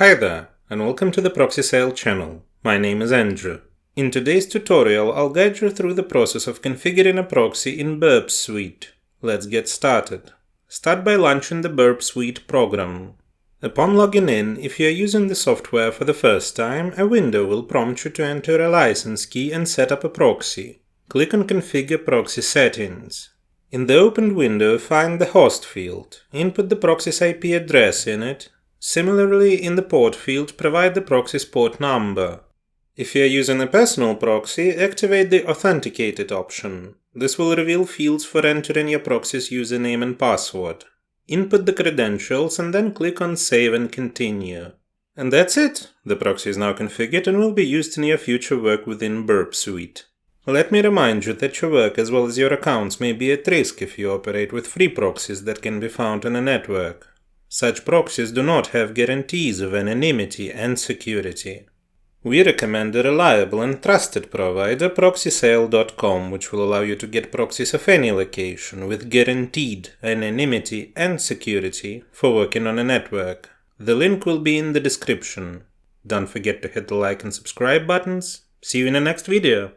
Hi there, and welcome to the Proxy Sale channel. My name is Andrew. In today's tutorial, I'll guide you through the process of configuring a proxy in Burp Suite. Let's get started. Start by launching the Burp Suite program. Upon logging in, if you are using the software for the first time, a window will prompt you to enter a license key and set up a proxy. Click on Configure Proxy Settings. In the opened window, find the host field. Input the proxy's IP address in it. Similarly, in the port field, provide the proxy's port number. If you are using a personal proxy, activate the Authenticated option. This will reveal fields for entering your proxy's username and password. Input the credentials and then click on Save and Continue. And that's it! The proxy is now configured and will be used in your future work within Burp Suite. Let me remind you that your work as well as your accounts may be at risk if you operate with free proxies that can be found on a network. Such proxies do not have guarantees of anonymity and security. We recommend a reliable and trusted provider, ProxySale.com, which will allow you to get proxies of any location with guaranteed anonymity and security for working on a network. The link will be in the description. Don't forget to hit the like and subscribe buttons. See you in the next video.